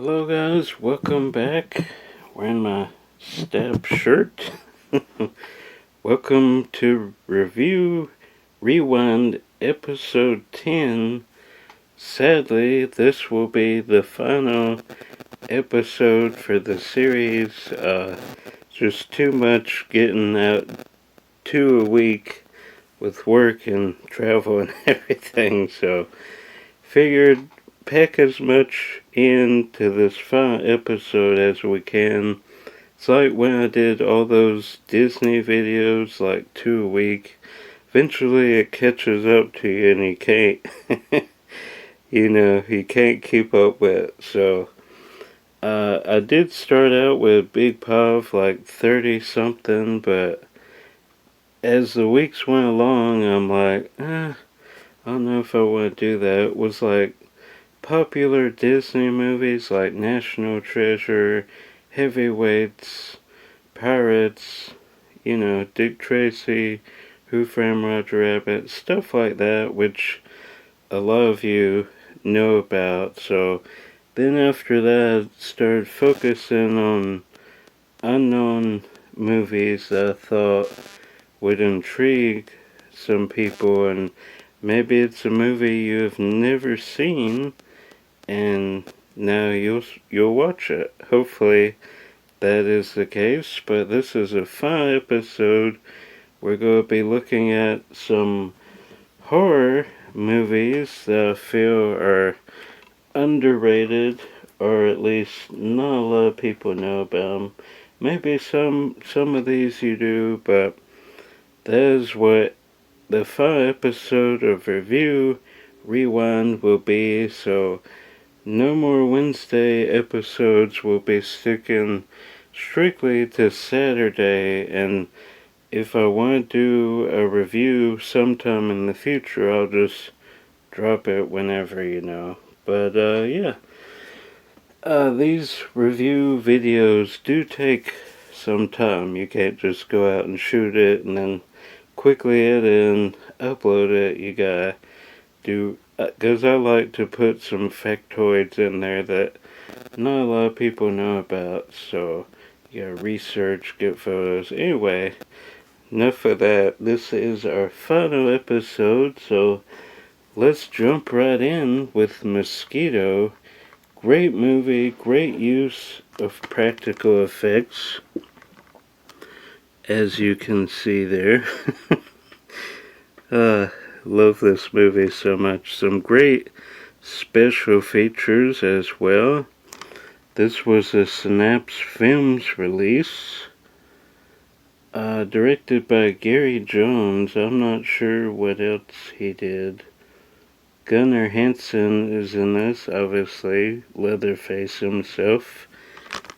Hello guys, welcome back. Wearing my stab shirt. Welcome to Review Rewind episode 10. Sadly, this will be the final episode for the series. Just too much getting out 2 a week with work and travel and everything, so figured pack as much into this final episode as we can. It's like when I did all those Disney videos, like 2 a week. Eventually it catches up to you and you can't, you can't keep up with it. So, I did start out with a big pile of like 30 something, but as the weeks went along, I'm like, I don't know if I want to do that. It was like popular Disney movies like National Treasure, Heavyweights, Pirates, Dick Tracy, Who Framed Roger Rabbit, stuff like that, which a lot of you know about. So then after that, I started focusing on unknown movies that I thought would intrigue some people, and maybe it's a movie you have never seen, and now you'll watch it. Hopefully that is the case, but this is a fun episode. We're going to be looking at some horror movies that I feel are underrated, or at least not a lot of people know about them. Maybe some of these you do, but that is what the fun episode of Review Rewind will be. So no more Wednesday episodes. Will be sticking strictly to Saturday, and if I want to do a review sometime in the future, I'll just drop it whenever, But, yeah. These review videos do take some time. You can't just go out and shoot it and then quickly edit and upload it. You gotta do, because I like to put some factoids in there that not a lot of people know about, so you gotta research, get photos. Anyway, enough of that. This is our final episode, so let's jump right in with Mosquito. Great movie, great use of practical effects, as you can see there. Love this movie so much. Some great special features as well. This was a Synapse Films release. Directed by Gary Jones. I'm not sure what else he did. Gunnar Hansen is in this, obviously. Leatherface himself.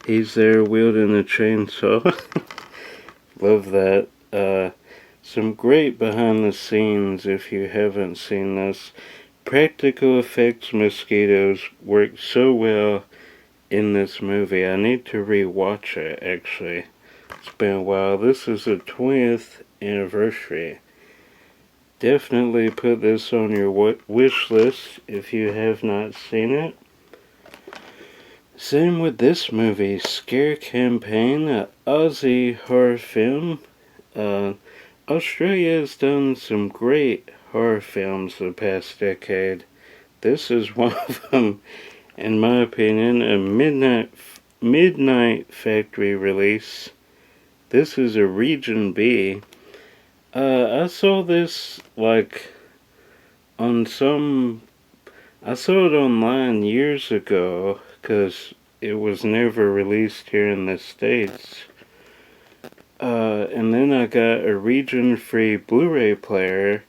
He's there wielding a chainsaw. Love that. Some great behind the scenes if you haven't seen this. Practical effects mosquitoes work so well in this movie. I need to rewatch it, actually. It's been a while. This is the 20th anniversary. Definitely put this on your wish list if you have not seen it. Same with this movie, Scare Campaign, an Aussie horror film. Australia has done some great horror films the past decade. This is one of them, in my opinion, a midnight factory release. This is a Region B. I saw this I saw it online years ago because it was never released here in the States. And then I got a region-free Blu-ray player,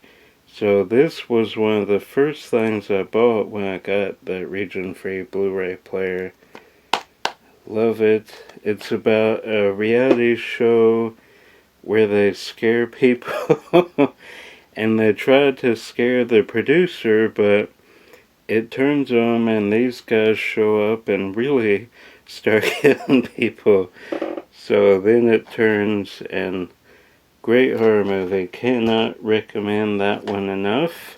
so this was one of the first things I bought when I got the region-free Blu-ray player. Love it. It's about a reality show where they scare people and they try to scare the producer, but it turns on and these guys show up and really start killing people. So then it turns, and great horror movie. Cannot recommend that one enough.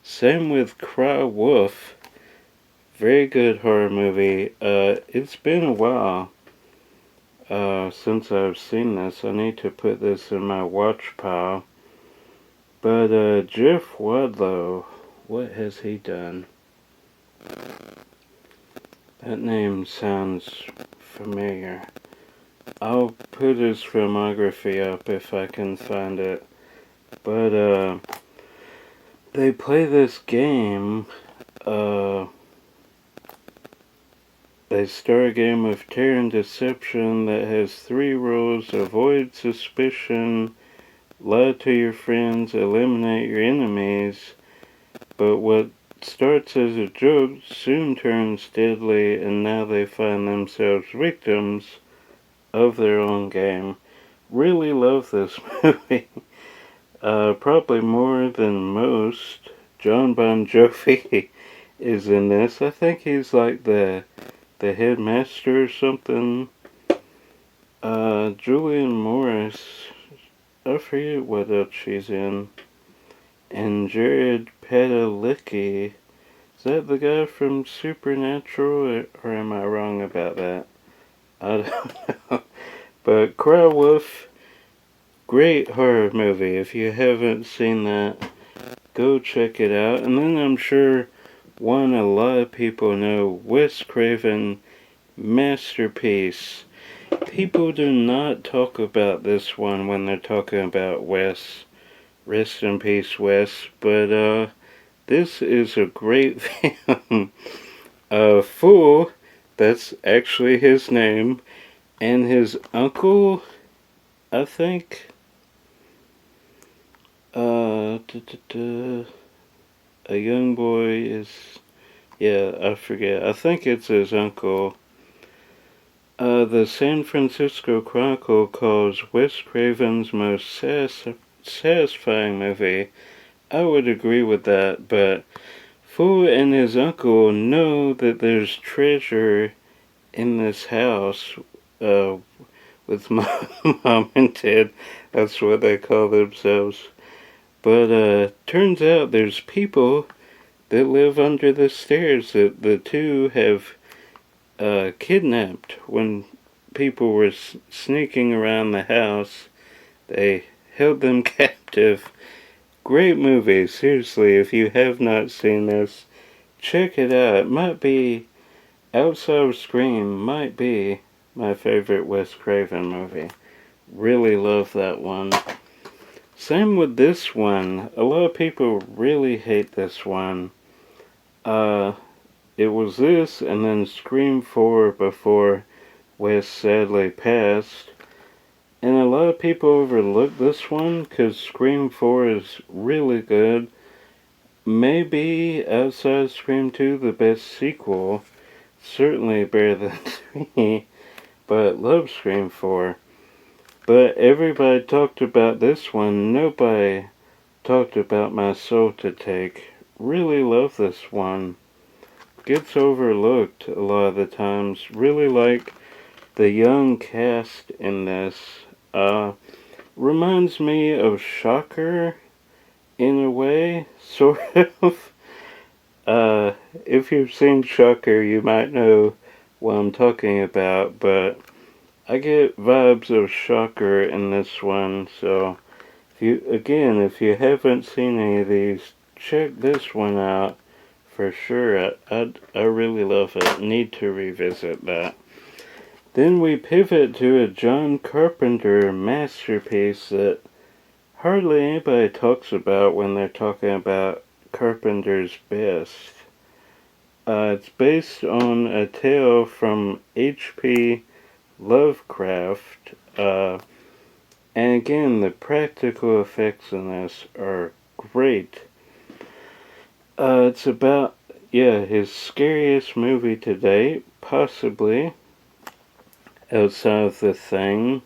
Same with Cry Wolf. Very good horror movie. It's been a while since I've seen this. I need to put this in my watch pile. But Jeff Wadlow, what has he done? That name sounds familiar. I'll put his filmography up if I can find it. But they play this game. They start a game of terror and deception that has 3 rules: avoid suspicion, lie to your friends, eliminate your enemies. But what starts as a joke soon turns deadly, and now they find themselves victims of their own game. Really love this movie. Probably more than most. John Bon Jovi is in this. I think he's like the headmaster or something. Julian Morris, I forget what else she's in. And Jared Padalecki, is that the guy from Supernatural, or am I wrong about that? I don't know. But Cry Wolf, great horror movie. If you haven't seen that, go check it out. And then I'm sure one a lot of people know, Wes Craven, masterpiece. People do not talk about this one when they're talking about Wes. Rest in peace, Wes. But this is a great film. Fool, that's actually his name, and his uncle, I think. A young boy is, yeah, I forget. I think it's his uncle. The San Francisco Chronicle calls Wes Craven's most satisfying movie. I would agree with that, but Fu and his uncle know that there's treasure in this house with mom and dad. That's what they call themselves. But turns out there's people that live under the stairs that the two have kidnapped. When people were sneaking around the house, they held them captive. Great movie, seriously. If you have not seen this, check it out. It might be, outside of Scream, might be my favorite Wes Craven movie. Really love that one. Same with this one. A lot of people really hate this one. It was this and then Scream 4 before Wes sadly passed. And a lot of people overlook this one because Scream 4 is really good. Maybe outside Scream 2 the best sequel. Certainly better than 3. But love Scream 4. But everybody talked about this one. Nobody talked about My Soul to Take. Really love this one. Gets overlooked a lot of the times. Really like the young cast in this. Reminds me of Shocker in a way, sort of. If you've seen Shocker, you might know what I'm talking about, but I get vibes of Shocker in this one, so if you haven't seen any of these, check this one out for sure. I really love it. Need to revisit that. Then we pivot to a John Carpenter masterpiece that hardly anybody talks about when they're talking about Carpenter's best. It's based on a tale from H.P. Lovecraft. And again, the practical effects in this are great. It's about, his scariest movie to date, possibly. Outside of The Thing.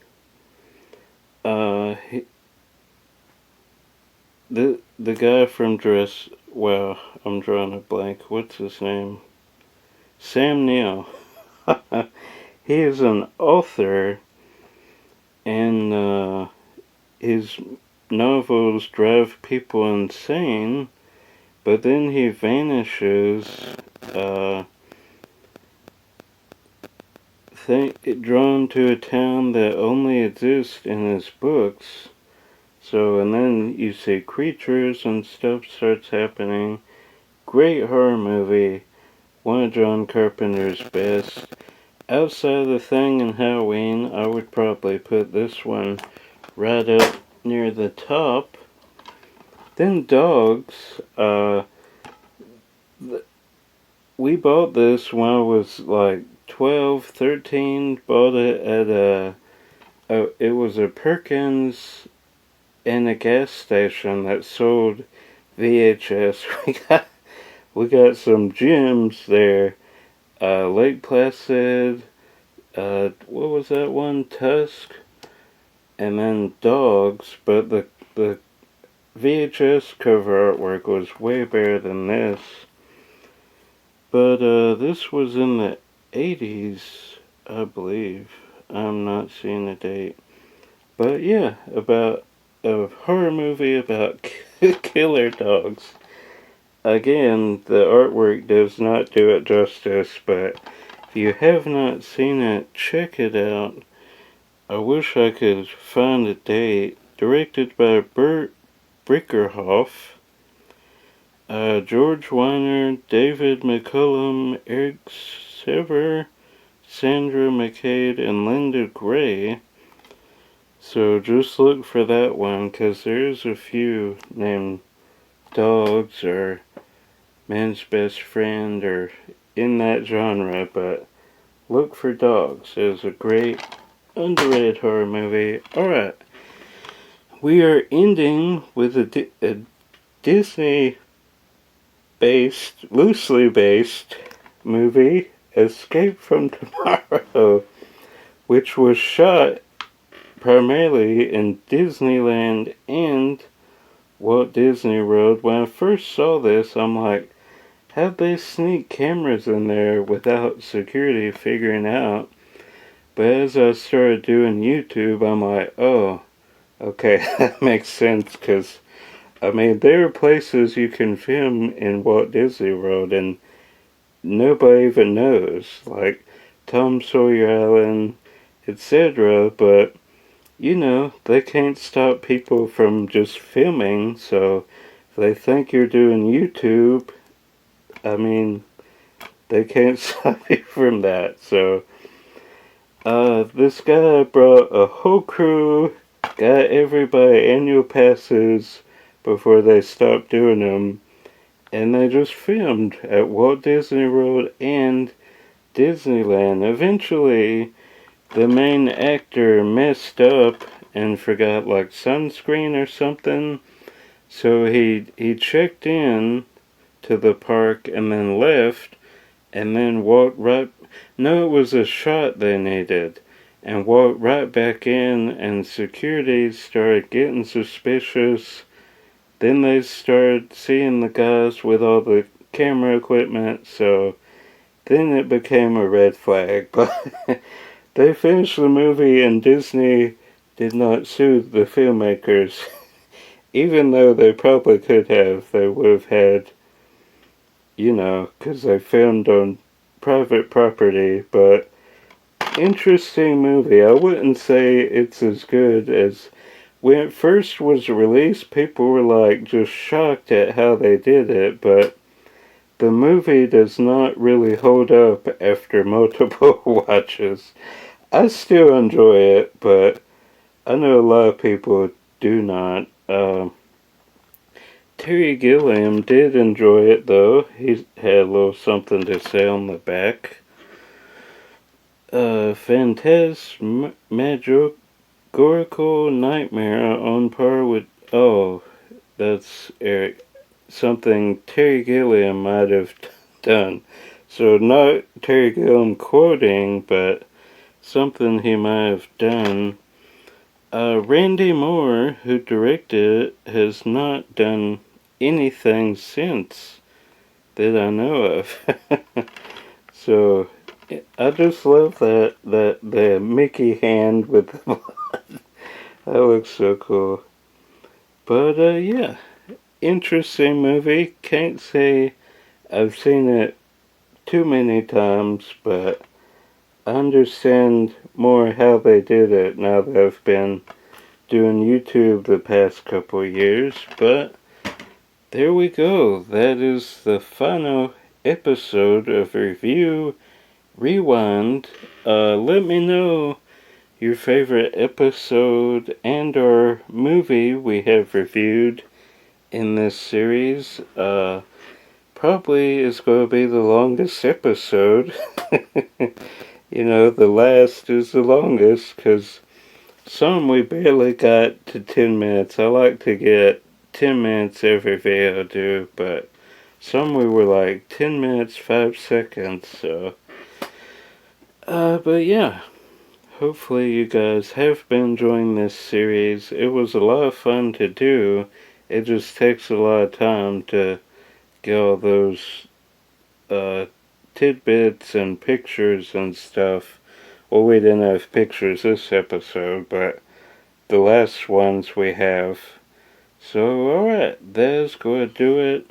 The guy from I'm drawing a blank. What's his name? Sam Neill. He is an author, and his novels drive people insane, but then he vanishes drawn to a town that only exists in his books. So, and then you see creatures and stuff starts happening. Great horror movie. One of John Carpenter's best. Outside of The Thing and Halloween, I would probably put this one right up near the top. Then Dogs. We bought this when I was like 12, 13. Bought it at it was a Perkins in a gas station that sold VHS. We got some gems there. Lake Placid. What was that one? Tusk. And then Dogs. But the VHS cover artwork was way better than this. But this was in the 80s, I believe. I'm not seeing the date. But yeah, about a horror movie about killer dogs. Again, the artwork does not do it justice, but if you have not seen it, check it out. I wish I could find a date. Directed by Burt Brickerhoff. George Weiner, David McCullum, Eric Sever, Sandra McCade, and Linda Gray. So just look for that one, because there's a few named Dogs or Man's Best Friend or in that genre, but look for Dogs. It's a great underrated horror movie. Alright, we are ending with a Disney loosely based movie, Escape from Tomorrow, which was shot primarily in Disneyland and Walt Disney World. When I first saw this, I'm like, how'd they sneak cameras in there without security figuring out? But as I started doing YouTube, I'm like, oh, okay, that makes sense, because I mean, there are places you can film in Walt Disney World and nobody even knows, like Tom Sawyer Island, etc. But, you know, they can't stop people from just filming, so if they think you're doing YouTube, I mean, they can't stop you from that. So, this guy brought a whole crew, got everybody annual passes before they stopped doing them, and they just filmed at Walt Disney World and Disneyland. Eventually, the main actor messed up and forgot like sunscreen or something, so he checked in to the park and then left, and then walked right. No, it was a shot they needed, and walked right back in, and security started getting suspicious. Then they started seeing the guys with all the camera equipment, so then it became a red flag. But they finished the movie and Disney did not sue the filmmakers. Even though they probably could have. They would have had, you know, because they filmed on private property. But interesting movie. I wouldn't say it's as good as when it first was released. People were like just shocked at how they did it, but the movie does not really hold up after multiple watches. I still enjoy it, but I know a lot of people do not. Terry Gilliam did enjoy it though. He had a little something to say on the back. Phantasmagorical Nightmare on par with... Oh, that's Eric. Something Terry Gilliam might have done. So not Terry Gilliam quoting, but something he might have done. Randy Moore, who directed it, has not done anything since that I know of. So I just love that the Mickey hand with the blood. That looks so cool. But yeah, interesting movie. Can't say I've seen it too many times, but understand more how they did it now that I've been doing YouTube the past couple years, but there we go. That is the final episode of Review Rewind. Let me know your favorite episode and or movie we have reviewed in this series. Probably is going to be the longest episode. You know, the last is the longest because some we barely got to 10 minutes. I like to get 10 minutes every video I do, but some we were like 10 minutes, 5 seconds, so. But yeah, hopefully you guys have been enjoying this series. It was a lot of fun to do. It just takes a lot of time to get all those tidbits and pictures and stuff. Well, we didn't have pictures this episode, but the last ones we have. So, alright, that's going to do it.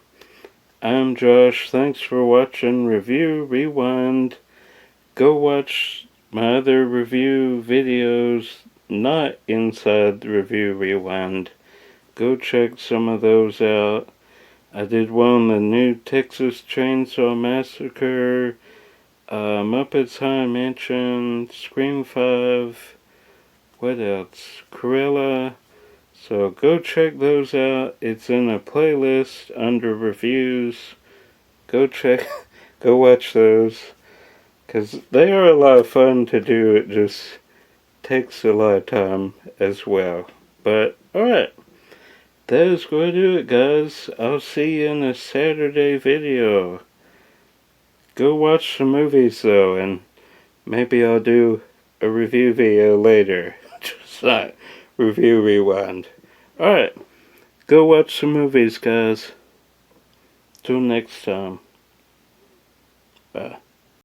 I'm Josh. Thanks for watching Review Rewind. Go watch my other review videos not inside the Review Rewind. Go check some of those out. I did one on the new Texas Chainsaw Massacre, Muppets Haunted Mansion, Scream 5, what else? Cruella. So go check those out. It's in a playlist under reviews. Go watch those. Because they are a lot of fun to do. It just takes a lot of time as well. But, alright. That is going to do it, guys. I'll see you in a Saturday video. Go watch some movies, though, and maybe I'll do a review video later. Just not Review Rewind. Alright. Go watch some movies, guys. Till next time. Bye.